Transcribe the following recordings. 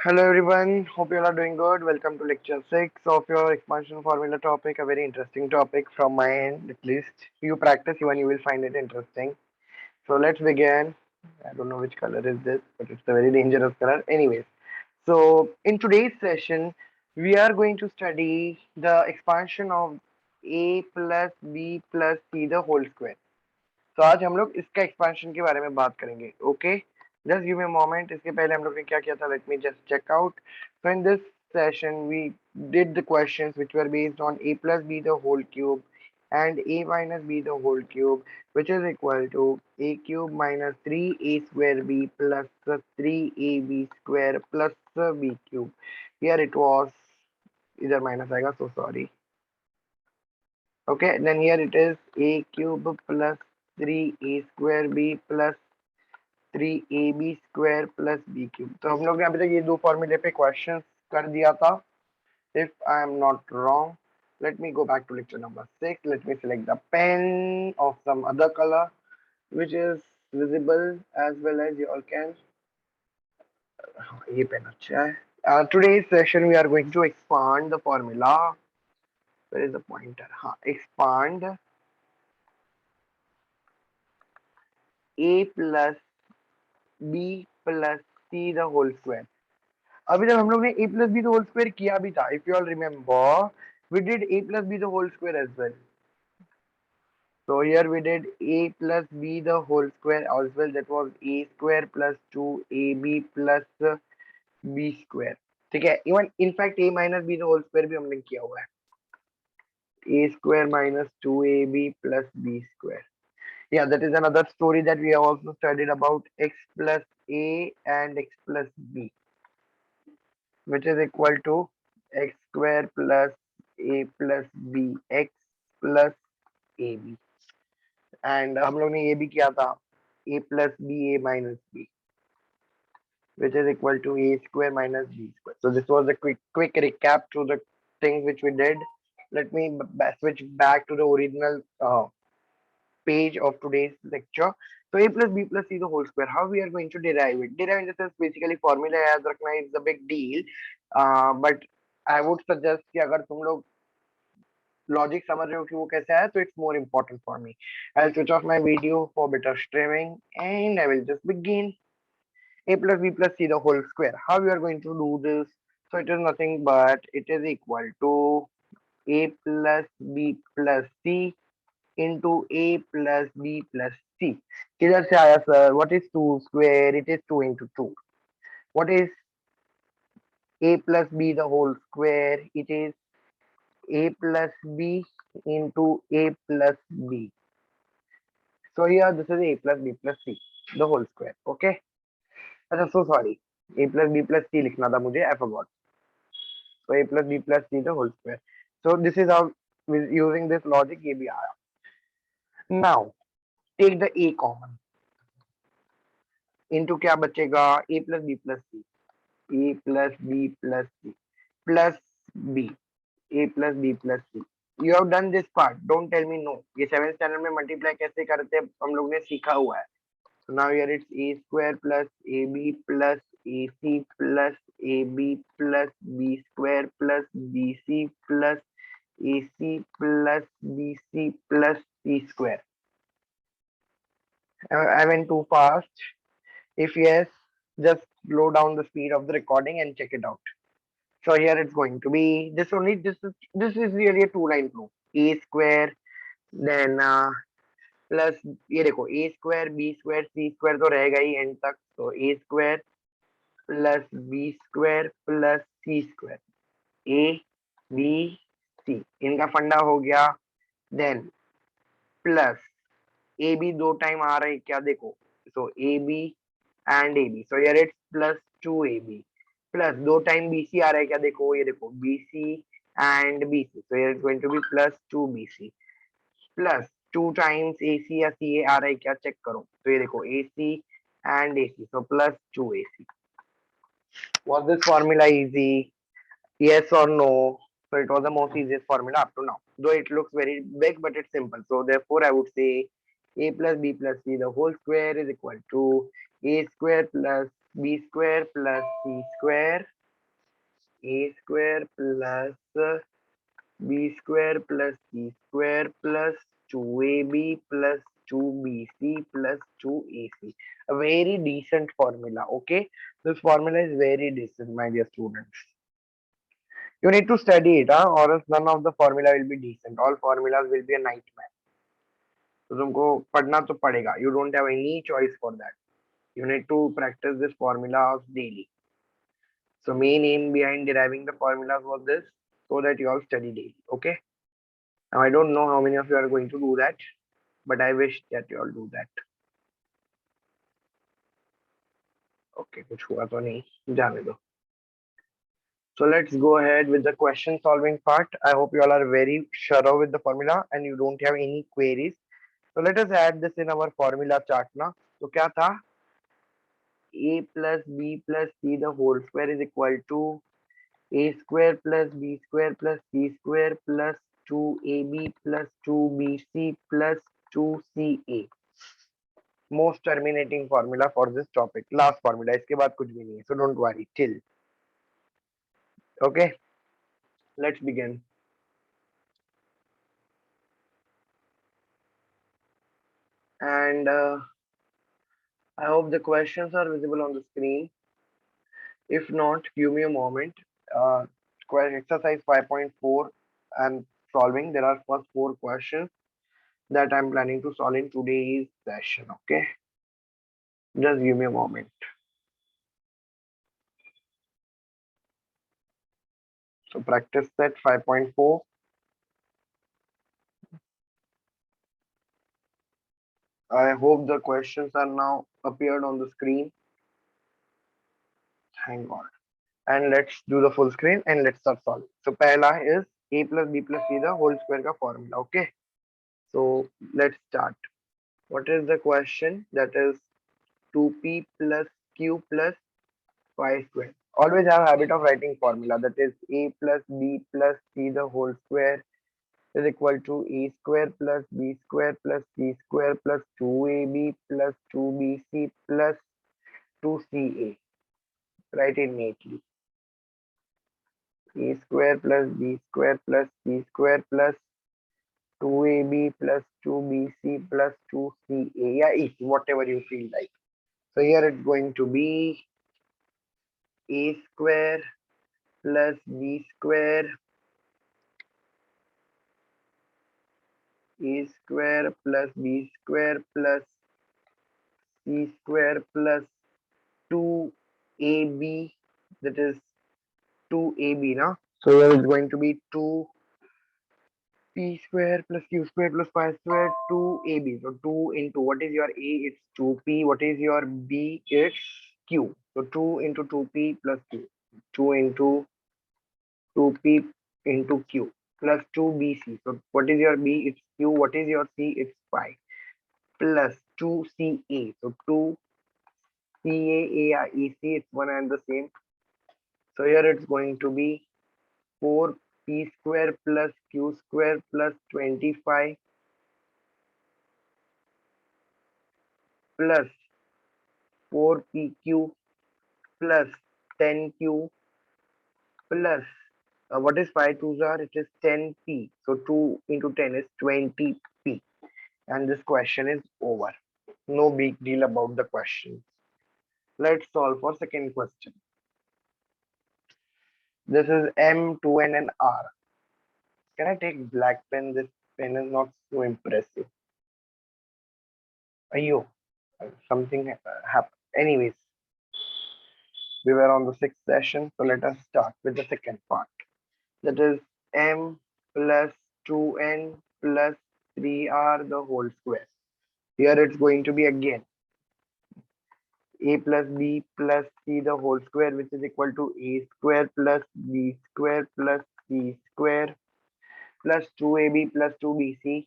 Hello everyone, hope you all are doing good. Welcome to lecture 6 of your expansion formula topic, a very interesting topic from my end at least. You practice even you will find it interesting. So let's begin. I don't know which color is this, but it's a very dangerous color. Anyways, so in today's session, we are going to study the expansion of a plus b plus c the whole square. तो आज हम लोग इसका expansion के बारे में बात करेंगे okay just give me a moment इसके पहले हम लोग ने क्या किया था let me just check out so in this session we did the questions which were based on a plus b the whole cube and a minus b the whole cube which is equal to a cube minus 3a square b plus 3ab square plus b cube here it was इधर minus आएगा so sorry. Okay, then here it is a cube plus 3a square b plus 3ab square plus b cube. तो हम लोग ने अभी तक ये दो फॉर्मूले पे क्वेश्चंस कर दिया था. If I am not wrong, let me go back to lecture number 6. Let me select the pen of some other color which is visible as well as you all can. ये pen अच्छा है. Today's session we are going to expand the formula. Where is the pointer? हाँ, expand a plus b plus c the whole square. अभी तक हम लोग ने a plus b the whole square किया भी था. If you all remember, we did a plus b the whole square as well. So here we did a plus b the whole square as well. That was a square plus 2ab plus b square. ठीक है. Even in fact a minus b the whole square भी हमने किया हुआ है. A square minus 2ab plus b square. Yeah, that is another story that we have also studied about x plus a and x plus b, which is equal to x square plus a plus b x plus ab. And हम लोग ने ये भी किया था a plus b a minus b, which is equal to a square minus b square. So this was a quick recap to the things which we did. Let me switch back to the original page of today's lecture. So a plus b plus c the whole square. How we are going to derive it? Derive in the sense basically formula याद रखना is a big deal. But I would suggest कि अगर तुम लोग logic समझ रहे हो कि वो कैसे है तो it's more important for me. I'll switch off my video for better streaming and I will just begin. A plus b plus c the whole square. How we are going to do this? So it is nothing but it is equal to a plus b plus c into a plus b plus c. किधर से आया sir? What is 2 square? It is 2 into 2. What is a plus b the whole square? It is a plus b into a plus b. So here this is a plus b plus c the whole square. Okay. अच्छा so sorry. A plus b plus c लिखना था मुझे. I forgot. So a plus b plus c the whole square. So this is how using this logic ये भी आया. Now take the a common. Into क्या बचेगा? A plus b plus c. A plus b plus c plus b. A plus b plus c. You have done this part. Don't tell me no. ये 7th standard में multiply कैसे करते हैं हम लोग ने सीखा हुआ है. So now here it's a square plus ab plus ac plus ab plus b square plus bc plus ac plus bc plus c square. I went too fast. If yes, just slow down the speed of the recording and check it out. So here it's going to be this only. This is really a two-line proof. A square then plus ये देखो a square b square c square तो रहेगा ही end तक. So a square plus b square plus c square. A b c इनका फंडा हो गया. Then plus a b दो टाइम आ रहा है क्या देखो. So a b and a b. So here it's plus 2ab. Plus दो टाइम bc आ रहा है क्या देखो. ये देखो bc and bc. So here it's going to be plus 2bc. Plus 2 times ac या ca आ रहा है क्या चेक करो. तो ये देखो ac and ac. So plus 2ac. Was this formula easy? Yes or no? So it was the most easiest formula up to now. Though it looks very big, but it's simple. So therefore, I would say a plus b plus c the whole square is equal to a square plus b square plus c square, a square plus b square plus c square plus 2ab plus 2bc plus 2ac. A very decent formula, okay? This formula is very decent, my dear students. You need to study it, or else none of the formula will be decent. All formulas will be a nightmare. तो तुमको पढ़ना तो पड़ेगा. You don't have any choice for that. You need to practice this formulas daily. So main aim behind deriving the formulas was this, so that you all study daily. Okay. Now I don't know how many of you are going to do that, but I wish that you all do that. Okay, कुछ हुआ तो नहीं, जाने दो. So let's go ahead with the question solving part. I hope you all are very sure with the formula and you don't have any queries. So let us add this in our formula chart now. तो क्या था? A plus B plus C the whole square is equal to A square plus B square plus C square plus 2AB plus 2BC plus 2CA. Most terminating formula for this topic. Last formula. इसके बाद कुछ भी नहीं है. So don't worry. Chill. Okay. Let's begin. And I hope the questions are visible on the screen. If not, give me a moment. Uh, Exercise 5.4 I'm solving. There are first four questions that I'm planning to solve in today's session. Okay, just give me a moment. So practice set 5.4. I hope the questions are now appeared on the screen. Thank God. And let's do the full screen and let's start solving. So pehla is a plus b plus c the whole square ka formula. Okay. So let's start. What is the question? That is 2p plus q plus 5 square. Always have habit of writing formula, that is a plus b plus c the whole square is equal to a square plus b square plus c square plus 2ab plus 2bc plus 2ca. Write it neatly. A square plus b square plus c square plus 2ab plus 2bc plus 2ca. Yeah, easy, whatever you feel like. So here it's going to be a square plus b square, a square plus b square plus c square plus 2ab, that is 2ab now. So here is going to be 2p square plus q square plus 5 square 2ab. So 2 into what is your a? It's 2p. What is your b? It's q. So 2 into 2p plus q. 2 into 2p into q plus 2bc. So what is your b? It's q. What is your c? It's 5 plus 2ca. So 2ca, ec, it's one and the same. So here it's going to be 4p square plus q square plus 25 plus 4pq plus 10q plus what is 5 twos are? It is 10p. So 2 into 10 is 20p. And this question is over. No big deal about the question. Let's solve for second question. This is M, 2N and R. Can I take black pen? This pen is not so impressive. Ayyo, something happened. Anyways, we were on the sixth session, so let us start with the second part. That is M plus 2N plus 3R the whole square. Here it's going to be again a plus b plus c the whole square, which is equal to a square plus b square plus c square plus 2ab plus 2bc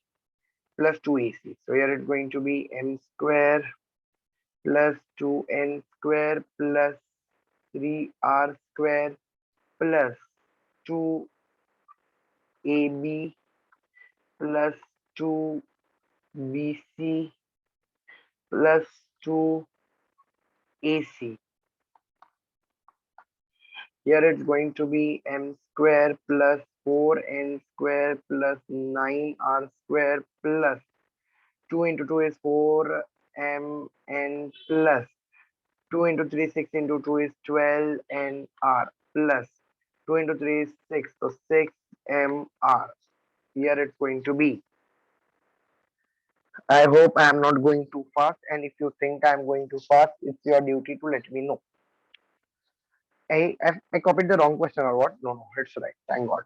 plus 2ac. So here it's going to be m square plus 2n square plus 3r square plus 2ab plus 2bc plus 2ac. Here it's going to be m square plus 4n square plus 9r square plus 2 into 2 is 4mn plus 2 into 3 6 into 2 is 12nr plus 2 into 3 is 6, so 6mr. Here it's going to be. I hope I am not going too fast, and if you think I am going too fast, it's your duty to let me know. I copied the wrong question or what? No, it's right. Thank God.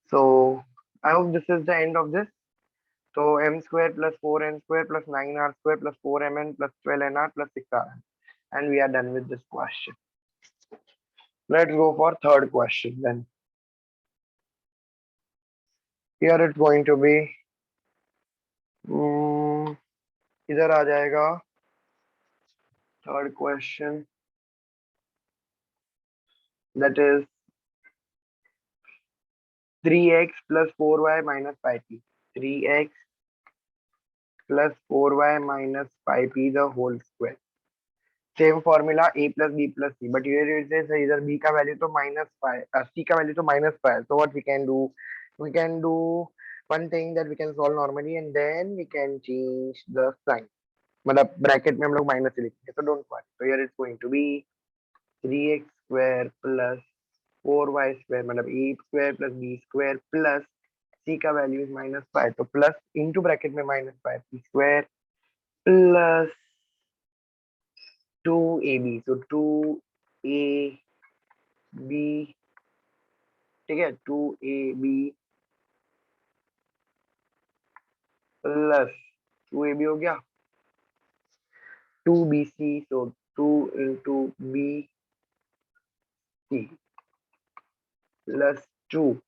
So I hope this is the end of this. So m square plus 4n square plus 9r square plus 4mn plus 12nr plus 6rn. And we are done with this question. Let's go for third question then. Here it's going to be इधर आ जाएगा third question, that is 3x plus 4y minus 5p. 3x plus 4y minus 5p the whole square. Same formula a plus b plus c, but here it says either b का value तो minus 5, c का value तो minus 5. So what we can do? We can do one thing, that we can solve normally and then we can change the sign. मतलब bracket में हम लोग minus लिखेंगे, so don't worry. So here it's going to be 3x square plus 4y square, मतलब a square plus b square plus c का value is minus 5, तो plus into bracket में minus 5p square plus 2ab, so 2ab, ठीक है, 2ab plus 2ab हो गया 2bc, so 2 into bc plus 2ac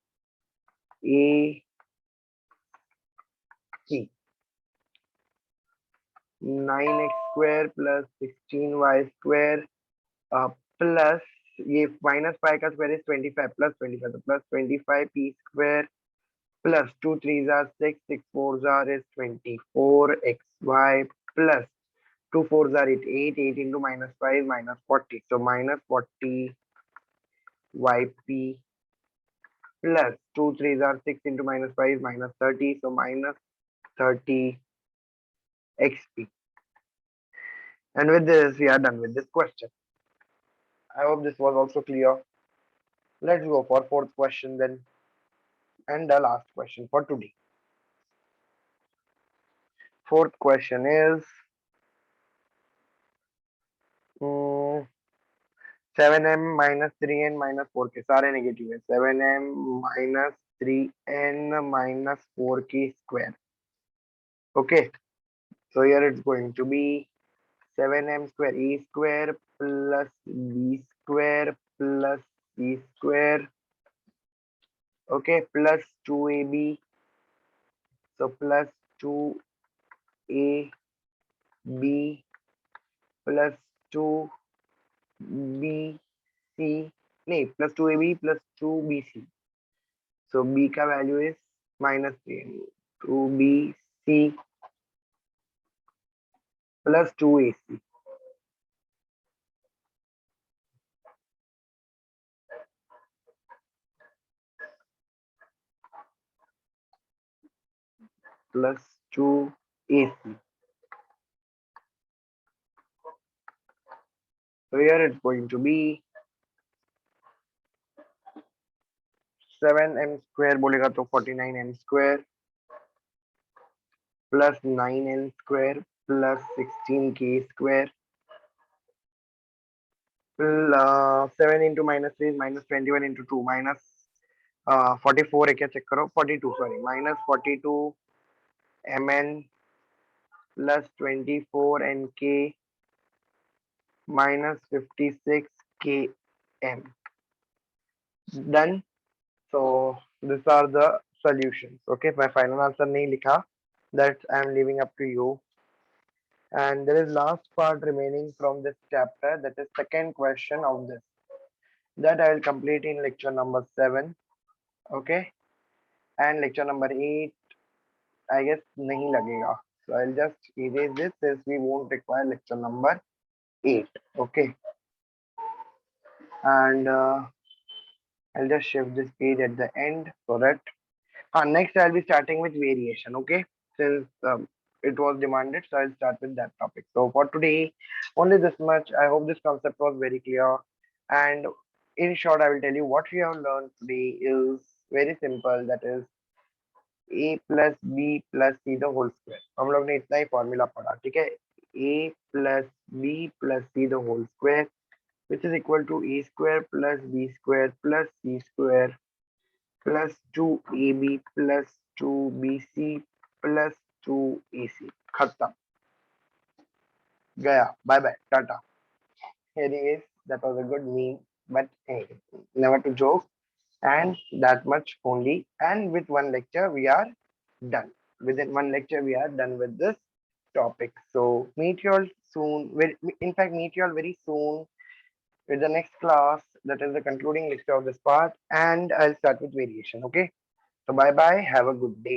9x square plus 16y square plus ये minus 5 का square is 25 plus 25, तो plus 25p square plus 2 3s are 6, 6 4s are is 24xy plus 2 4s are 8, 8, 8 into minus 5 minus 40, so minus 40yp plus 2 3s are 6 into minus 5 minus 30, so minus 30xp. And with this we are done with this question. I hope this was also clear. Let's go for fourth question then, and the last question for today. Fourth question is 7m minus 3n minus 4k, सारे negative है. 7m minus 3n minus 4k square. Okay, so here it's going to be 7m square a square plus b square plus c square, okay, plus 2ab, so plus 2ab plus 2bc, नहीं, plus 2ab plus 2bc, so b का value is minus 3, 2bc plus 2ac. Plus 2ac. So here it's going to be 7m square बोलेगा तो 49m square plus 9n square plus 16k square plus 7 into minus 3 is minus 21 into 2 minus 44 है क्या check करो, 42 sorry, minus 42 mn plus 24 nk minus 56 km. Done. So these are the solutions. Okay, my final answer nahi likha, that I am leaving up to you. And there is last part remaining from this chapter, that is second question of this, that I will complete in lecture number 7. Okay, and lecture number 8 I guess nahi lagega, so I'll just erase this since we won't require lecture number 8. Okay, and I'll just shift this page at the end so that next I'll be starting with variation. Okay, since it was demanded, so I'll start with that topic. So for today, only this much. I hope this concept was very clear. And in short, I will tell you what we have learned today is very simple. That is a plus b plus c the whole square हम लोग ने इतना ही formula पढ़ा ठीक है a plus b plus c the whole square which is equal to a square plus b square plus c square plus 2ab plus 2bc plus 2ac खत्म गया bye bye tata anyways that was a good meme but hey, never to joke and that much only and with one lecture we are done within one lecture we are done with this topic so meet you all soon in fact meet you all very soon with the next class that is the concluding lecture of this part and I'll start with variation okay so bye bye have a good day